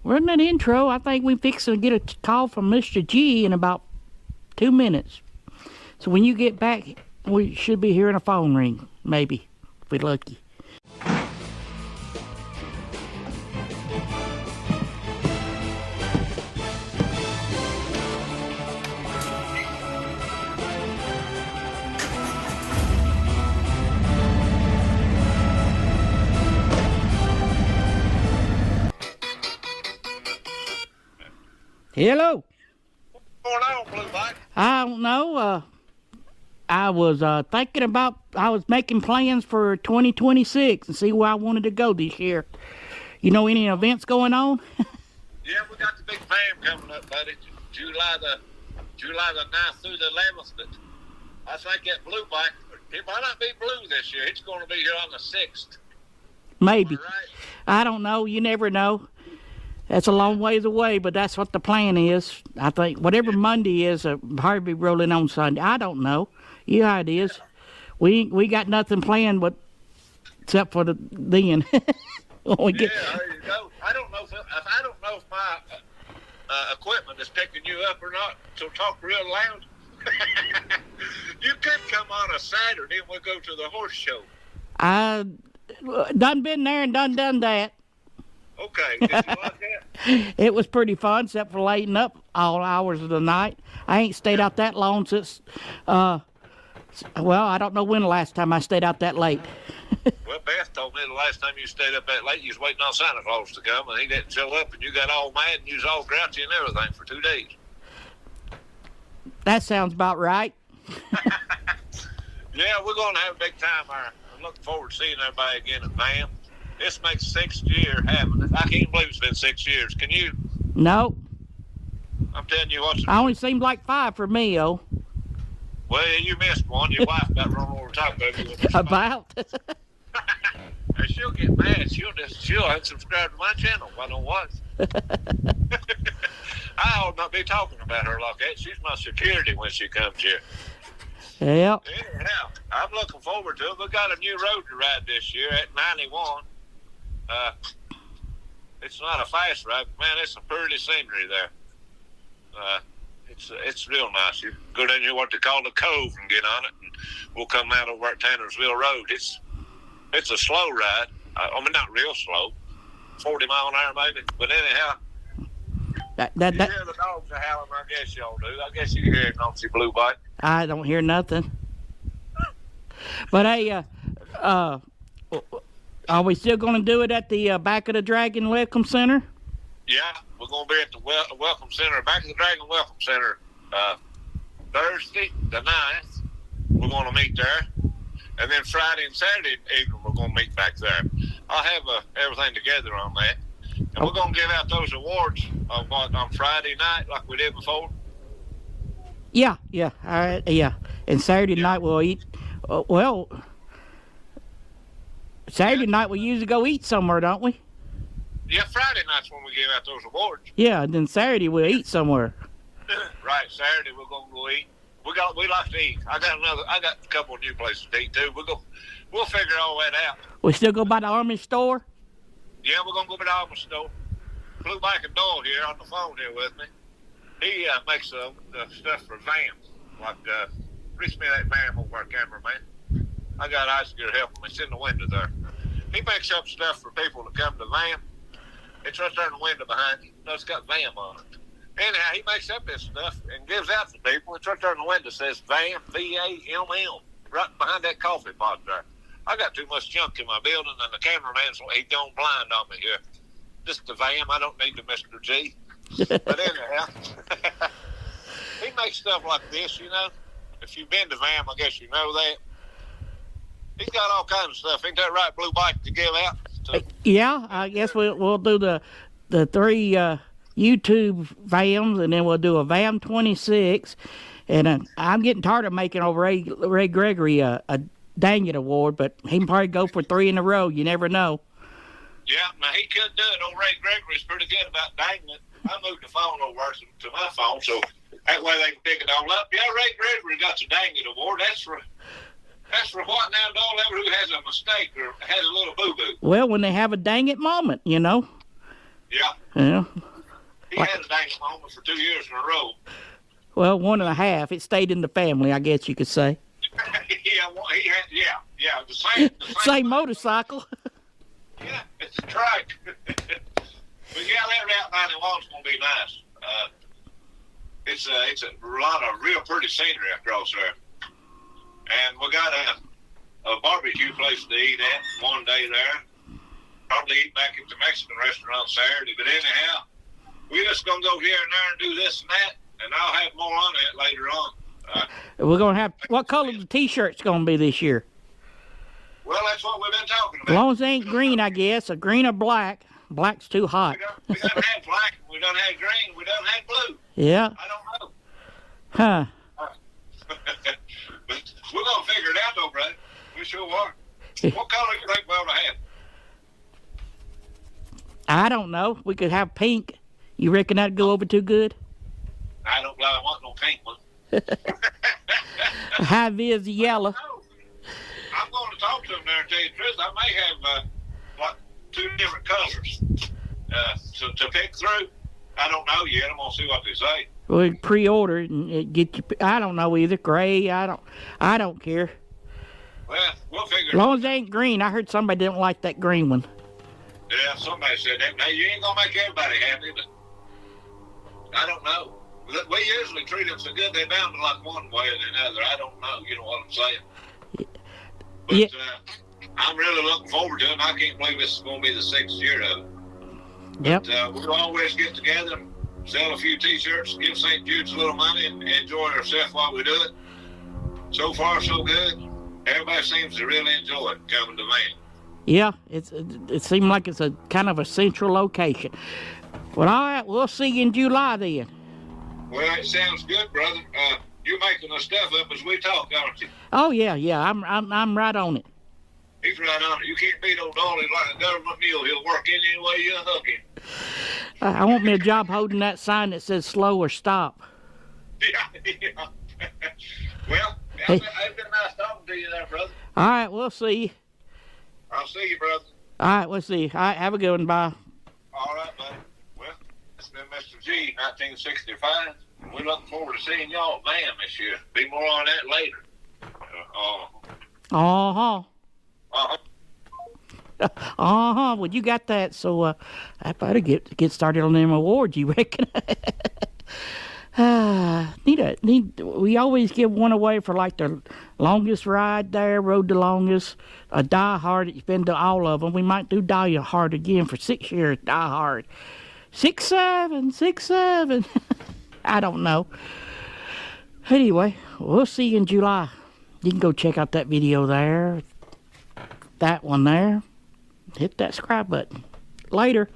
We're in that intro. I think we fixing to get a call from Mr. G in about 2 minutes. So when you get back, we should be hearing a phone ring, maybe, if we're lucky. Hello. What's going on, Blue Bike? I don't know. I was thinking about, I was making plans for 2026 and see where I wanted to go this year. You know any events going on? Yeah, we got the big VAMM coming up, buddy. July the 9th through the 11th. But I think that Blue Bike, it might not be blue this year. It's going to be here on the 6th. Maybe. Right? I don't know. You never know. That's a long ways away, but that's what the plan is. I think whatever Monday is, probably rolling on Sunday. I don't know. You know how it is. We got nothing planned, but except for the then. There you go. I don't know if my equipment is picking you up or not. So talk real loud. You could come on a Saturday and we'll go to the horse show. I done been there and done that. Okay, did you like that? It was pretty fun, except for lighting up all hours of the night. I ain't stayed out that long since, well, I don't know when the last time I stayed out that late. Well, Beth told me the last time you stayed up that late, you was waiting on Santa Claus to come, and he didn't show up, and you got all mad, and you was all grouchy and everything for 2 days. That sounds about right. Yeah, we're going to have a big time there. I'm looking forward to seeing everybody again at VAMM. This makes 6th year having it. I can't believe it's been 6 years. Can you? No. I'm telling you what. I only seemed like 5 for me, oh. Well, you missed one. Your wife got run over the top of you. About? And she'll get mad. She'll unsubscribe to my channel. I know what. I ought not be talking about her like that. She's my security when she comes here. Yep. Anyhow, I'm looking forward to it. We got a new road to ride this year at 91. It's not a fast ride, but man, it's some pretty scenery there. It's real nice. You go down here what they call the Cove and get on it, and we'll come out over at Tannersville Road. It's a slow ride. I mean, not real slow, 40 mile an hour maybe. But anyhow, you hear the dogs are howling. I guess y'all do. I guess you hear it on your Blue Bike. I don't hear nothing. But hey, are we still going to do it at the back of the Dragon Welcome Center? Yeah, we're going to be at the Welcome Center, back of the Dragon Welcome Center, Thursday the 9th. We're going to meet there. And then Friday and Saturday evening, we're going to meet back there. I'll have everything together on that. And we're going to give out those awards on Friday night like we did before. Yeah. All right, yeah. And Saturday night we'll eat. Saturday night we usually go eat somewhere, don't we? Yeah, Friday night's when we give out those awards. Yeah, and then Saturday we'll eat somewhere. Right, Saturday we're going to go eat. We like to eat. I got a couple of new places to eat too. We'll figure all that out. We still go by the Army store? Yeah, we're going to go by the Army store. Blue Bike and Doyle here on the phone here with me. He makes the stuff for VAMM. Like, reach me that VAMM over our cameraman. I got Isaac helping me. It's in the window there. He makes up stuff for people to come to VAMM. It's right there in the window behind you. No, it's got VAMM on it. Anyhow, he makes up this stuff and gives out to people. It's right there in the window. It says VAMM, VAMM, right behind that coffee pot there. I got too much junk in my building, and the cameraman's he's gone blind on me here. Just the VAMM. I don't need the Mr. G. But anyhow, he makes stuff like this, you know. If you've been to VAMM, I guess you know that. He's got all kinds of stuff. Ain't that right, Blue Bike, to give out? Yeah, I guess we'll do the 3 YouTube VAMMs, and then we'll do a VAMM26. And I'm getting tired of making old Ray Gregory a dang it award, but he can probably go for 3 in a row. You never know. Yeah, now he could do it. Old Ray Gregory's pretty good about danging it. I moved the phone over to my phone, so that way they can pick it all up. Yeah, Ray Gregory got the dang it award. That's for what now, Doll? Ever who has a mistake or has a little boo-boo. Well, when they have a dang it moment, you know. Yeah. Yeah. He had a dang moment for 2 years in a row. Well, 1.5. It stayed in the family, I guess you could say. Yeah, the same Same motorcycle. Yeah, it's a trike. But yeah, that Route 91's gonna be nice. It's a lot of real pretty scenery across there, and we got a barbecue place to eat at one day there. Probably eat back at the Mexican restaurant Saturday. But anyhow, we're just gonna go here and there and do this and that, and I'll have more on it later on. We're gonna have what color the T-shirt's gonna be this year? Well, that's what we've been talking about. As long as it ain't green, I guess. A green or black. Black's too hot. We done had black, we done had green, we done had blue. Yeah. I don't know. Huh. But we're gonna figure it out though, brother. We sure are. What color do you think we ought to have? I don't know. We could have pink. You reckon that'd go over too good? I don't want no pink one. High vis yellow. I'm going to talk to them there and tell you the truth. I may have like 2 different colors to pick through. I don't know yet. I'm going to see what they say. We pre-order and get you. I don't know either. Gray. I don't care. Well, we'll figure it out. As long as it ain't green. I heard somebody didn't like that green one. Yeah, somebody said that. Now, you ain't going to make everybody happy, but I don't know. We usually treat them so good, they're bound to like one way or another. I don't know. You know what I'm saying? But yeah. I'm really looking forward to it. I can't believe this is going to be the 6th year of it. Yep. But we'll always get together, sell a few T-shirts, give St. Jude's a little money, and enjoy ourselves while we do it. So far, so good. Everybody seems to really enjoy it coming to Vamm. Yeah, it seems like it's a kind of a central location. Well, all right, we'll see you in July then. Well, it sounds good, brother. You're making the stuff up as we talk, aren't you? Oh yeah, I'm right on it. He's right on it. You can't beat old Dolly like a government mule. He'll work in any way you hook him. I want me a job holding that sign that says slow or stop. Yeah. Well, it's been nice talking to you there, brother. All right, we'll see you. I'll see you, brother. All right, we'll see you. All right, have a good one. Bye. All right, buddy. Well, it's been MrG1965. We're looking forward to seeing y'all at Vamm this year. Be more on that later. Well, you got that, so I better get started on them awards, you reckon? We always give one away for like the longest ride there, rode the longest, a Die Hard. It's been to all of them. We might do Die Hard again for 6 years, Die Hard. 6-7. I don't know. Anyway, we'll see you in July. You can go check out that video there. That one there. Hit that subscribe button. Later.